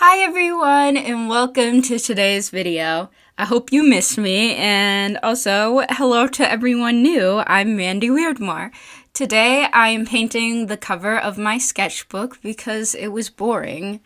Hi everyone and welcome to today's video. I hope you missed me, and also hello to everyone new. I'm Mandy Weirdmore. Today I am painting the cover of my sketchbook because it was boring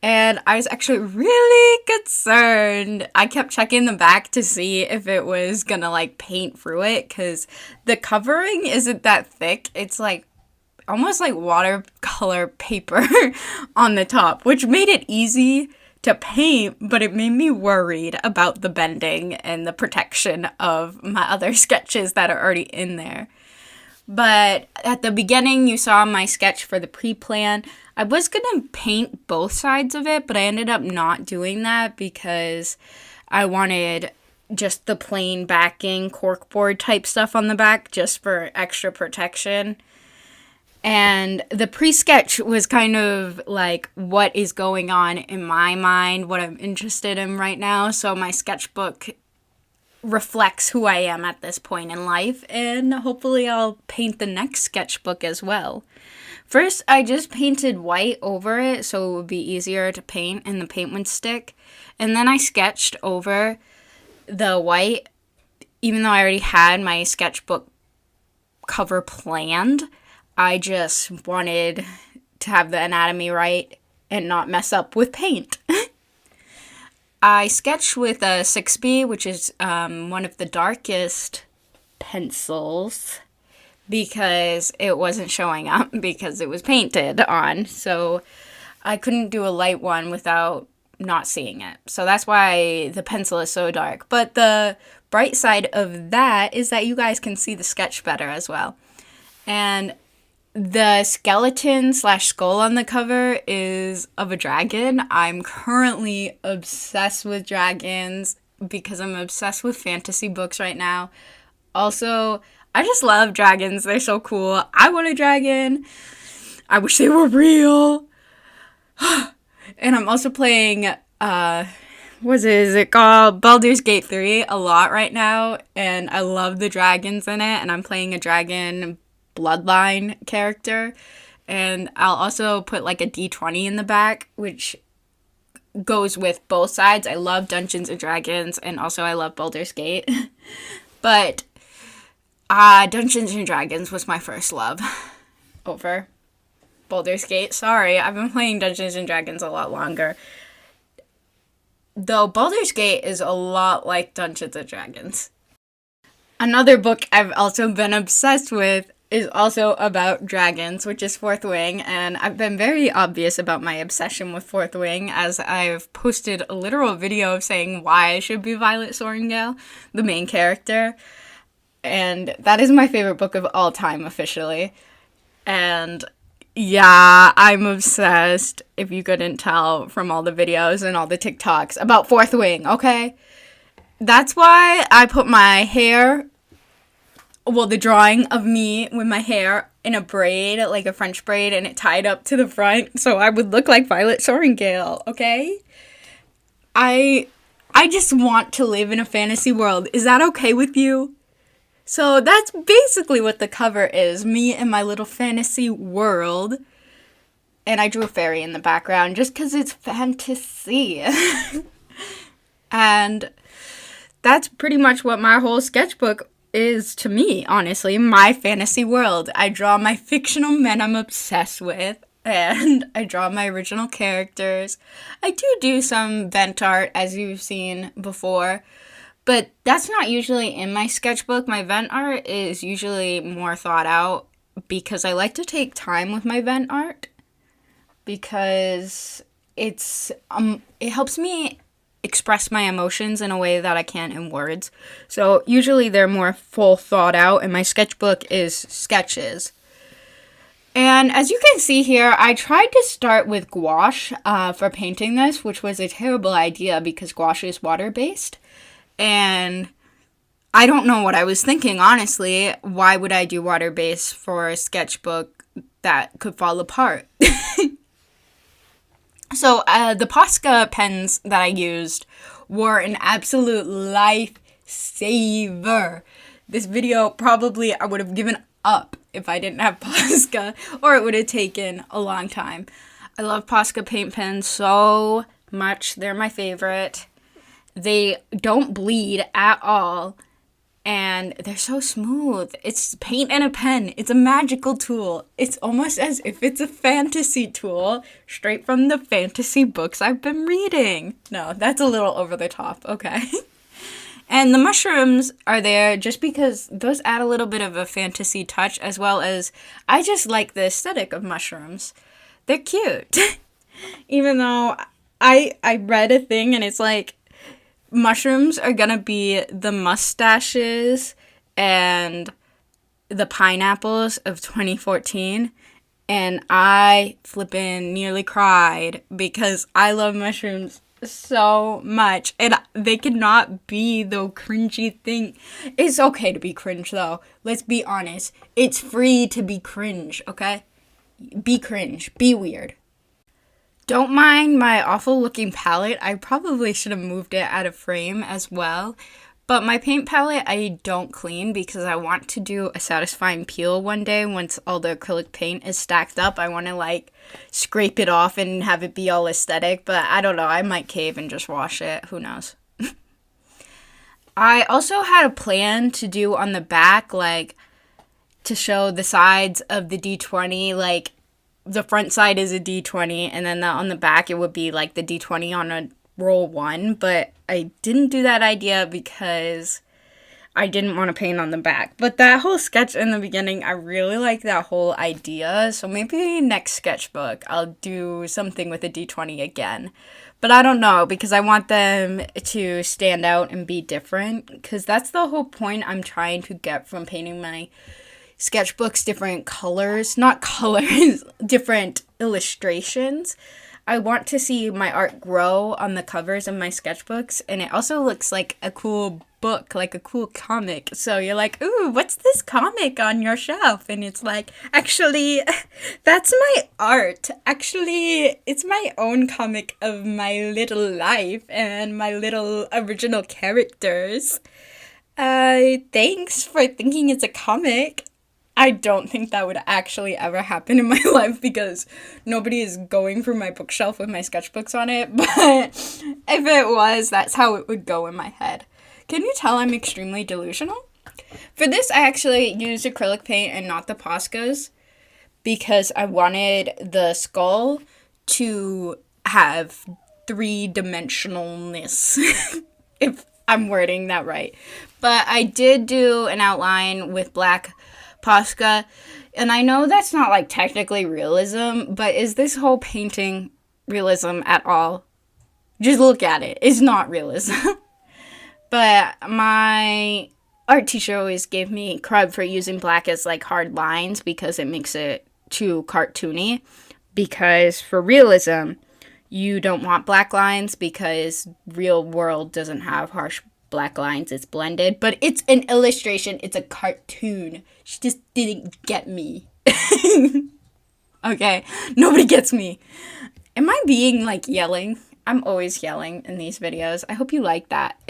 and I was actually really concerned. I kept checking the back to see if it was gonna paint through it because the covering isn't that thick. It's almost like watercolor paper on the top, which made it easy to paint, but it made me worried about the bending and the protection of my other sketches that are already in there. But at the beginning, you saw my sketch for the pre-plan. I was gonna paint both sides of it, but I ended up not doing that because I wanted just the plain backing corkboard type stuff on the back just for extra protection. And the pre-sketch was kind of like what is going on in my mind, what I'm interested in right now. So my sketchbook reflects who I am at this point in life, and hopefully I'll paint the next sketchbook as well. First, I just painted white over it so it would be easier to paint and the paint would stick. And then I sketched over the white, even though I already had my sketchbook cover planned. I just wanted to have the anatomy right and not mess up with paint. I sketched with a 6B, which is one of the darkest pencils, because it wasn't showing up because it was painted on. So I couldn't do a light one without not seeing it. So that's why the pencil is so dark. But the bright side of that is that you guys can see the sketch better as well. And the skeleton / skull on the cover is of a dragon. I'm currently obsessed with dragons because I'm obsessed with fantasy books right now. Also, I just love dragons. They're so cool. I want a dragon. I wish they were real. And I'm also playing, what is it called? Baldur's Gate 3 a lot right now. And I love the dragons in it. And I'm playing a dragon bloodline character, and I'll also put like a D20 in the back, which goes with both sides. I love Dungeons and Dragons, and also I love Baldur's Gate. But Dungeons and Dragons was my first love over Baldur's Gate. Sorry, I've been playing Dungeons and Dragons a lot longer, though Baldur's Gate is a lot like Dungeons and Dragons. Another book I've also been obsessed with is also about dragons, which is Fourth Wing, and I've been very obvious about my obsession with Fourth Wing, as I've posted a literal video of saying why I should be Violet Sorrengail, the main character, and that is my favorite book of all time, officially. And yeah, I'm obsessed, if you couldn't tell from all the videos and all the TikToks, about Fourth Wing, okay? That's why I put my hair, the drawing of me with my hair in a braid, like a French braid, and it tied up to the front so I would look like Violet Sorrengail, okay? I just want to live in a fantasy world. Is that okay with you? So that's basically what the cover is, me in my little fantasy world. And I drew a fairy in the background just because it's fantasy. And that's pretty much what my whole sketchbook is to me, honestly, my fantasy world. I draw my fictional men I'm obsessed with, and I draw my original characters. I do some vent art, as you've seen before, but that's not usually in my sketchbook. My vent art is usually more thought out because I like to take time with my vent art, because it helps me express my emotions in a way that I can't in words. So usually they're more full thought out, and my sketchbook is sketches. And as you can see here, I tried to start with gouache for painting this, which was a terrible idea because gouache is water-based. And I don't know what I was thinking, honestly. Why would I do water-based for a sketchbook that could fall apart? So the Posca pens that I used were an absolute lifesaver. This video, probably I would have given up if I didn't have Posca, or it would have taken a long time. I love Posca paint pens so much. They're my favorite. They don't bleed at all. And they're so smooth. It's paint and a pen. It's a magical tool. It's almost as if it's a fantasy tool straight from the fantasy books I've been reading. No, that's a little over the top. Okay. And the mushrooms are there just because those add a little bit of a fantasy touch, as well as I just like the aesthetic of mushrooms. They're cute. Even though I read a thing and it's like, mushrooms are gonna be the mustaches and the pineapples of 2014, and I flippin' nearly cried because I love mushrooms so much, and they cannot be the cringy thing. It's okay to be cringe, though. Let's be honest. It's free to be cringe, okay? Be cringe. Be weird. Don't mind my awful looking palette. I probably should have moved it out of frame as well. But my paint palette I don't clean because I want to do a satisfying peel one day once all the acrylic paint is stacked up. I want to like scrape it off and have it be all aesthetic. But I don't know. I might cave and just wash it. Who knows? I also had a plan to do on the back, like to show the sides of the D20, like the front side is a D20, and then on the back it would be like the D20 on a roll 1, but I didn't do that idea because I didn't want to paint on the back. But that whole sketch in the beginning, I really like that whole idea, so maybe next sketchbook I'll do something with a D20 again. But I don't know, because I want them to stand out and be different, because that's the whole point I'm trying to get from painting my sketchbooks, different colors, not colors, different illustrations. I want to see my art grow on the covers of my sketchbooks, and it also looks like a cool book, like a cool comic. So you're like, ooh, what's this comic on your shelf? And it's like, actually, that's my art. Actually, it's my own comic of my little life and my little original characters. Thanks for thinking it's a comic. I don't think that would actually ever happen in my life because nobody is going through my bookshelf with my sketchbooks on it, but if it was, that's how it would go in my head. Can you tell I'm extremely delusional? For this, I actually used acrylic paint and not the Poscas because I wanted the skull to have three-dimensionalness, if I'm wording that right. But I did do an outline with black Posca, and I know that's not like technically realism, but is this whole painting realism at all? Just look at it. It's not realism. But my art teacher always gave me crud for using black as like hard lines because it makes it too cartoony. Because for realism, you don't want black lines because real world doesn't have harsh black lines. It's blended, but it's an illustration. It's a cartoon. She just didn't get me. Okay, nobody gets me. Am I being like yelling? I'm always yelling in these videos. I hope you like that.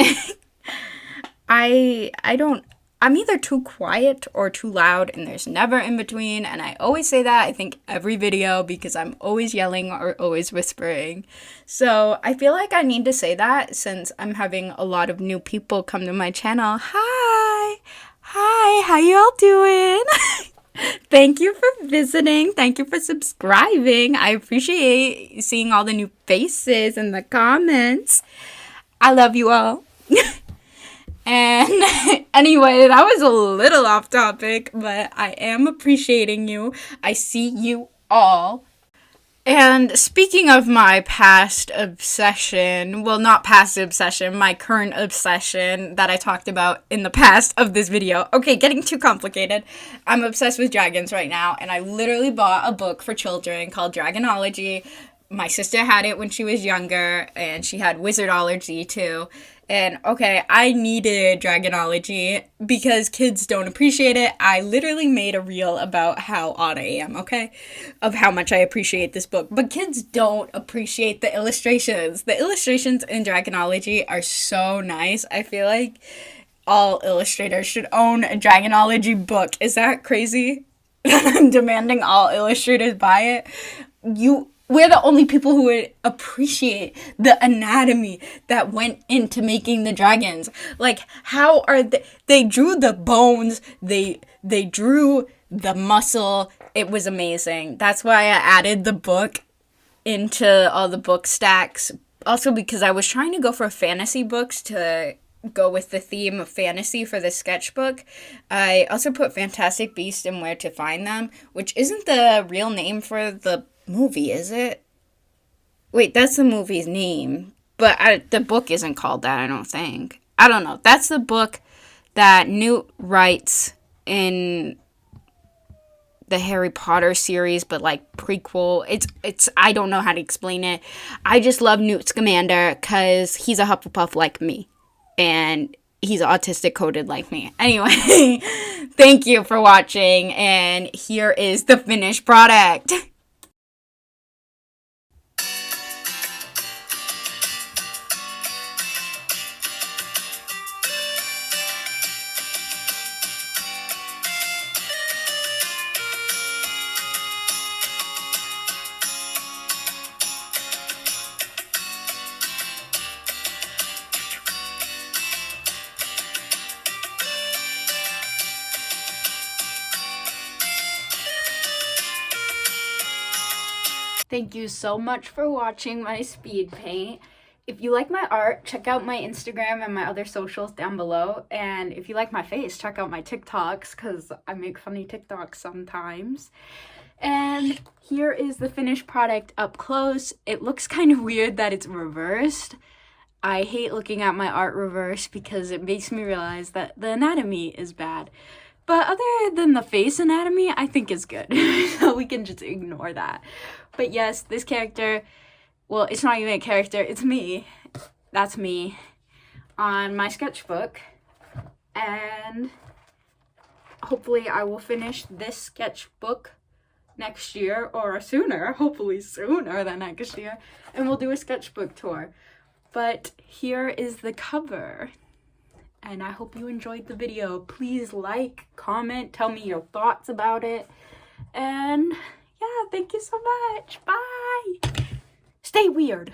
I'm either too quiet or too loud, and there's never in between, and I always say that, I think, every video, because I'm always yelling or always whispering. So I feel like I need to say that since I'm having a lot of new people come to my channel. Hi, how y'all doing? Thank you for visiting. Thank you for subscribing. I appreciate seeing all the new faces in the comments. I love you all. And anyway, that was a little off topic, but I am appreciating you. I see you all. And speaking of my past obsession, well, not past obsession, my current obsession that I talked about in the past of this video. Okay, getting too complicated. I'm obsessed with dragons right now, and I literally bought a book for children called Dragonology. My sister had it when she was younger, and she had Wizardology too. And okay, I needed Dragonology because kids don't appreciate it. I literally made a reel about how odd I am, okay? Of how much I appreciate this book. But kids don't appreciate the illustrations. The illustrations in Dragonology are so nice. I feel like all illustrators should own a Dragonology book. Is that crazy? I'm demanding all illustrators buy it. we're the only people who would appreciate the anatomy that went into making the dragons. Like, how are they drew the bones, they drew the muscle. It was amazing. That's why I added the book into all the book stacks. Also because I was trying to go for fantasy books to go with the theme of fantasy for the sketchbook. I also put Fantastic Beasts and Where to Find Them, which isn't the real name for the movie, is it? Wait, that's the movie's name, but the book isn't called that, I don't think. I don't know. That's the book that Newt writes in the Harry Potter series, but like prequel. It's I don't know how to explain it. I just love Newt Scamander because he's a Hufflepuff like me, and he's autistic coded like me. Anyway, thank you for watching, and here is the finished product. Thank you so much for watching my speed paint. If you like my art, check out my Instagram and my other socials down below. And if you like my face, check out my TikToks because I make funny TikToks sometimes. And here is the finished product up close. It looks kind of weird that it's reversed. I hate looking at my art reversed because it makes me realize that the anatomy is bad. But other than the face anatomy, I think is good. So we can just ignore that. But yes, this character, well, it's not even a character, it's me. That's me on my sketchbook. And hopefully I will finish this sketchbook next year or sooner, hopefully sooner than next year. And we'll do a sketchbook tour. But here is the cover. And I hope you enjoyed the video. Please like, comment, tell me your thoughts about it. And yeah, thank you so much. Bye. Stay weird.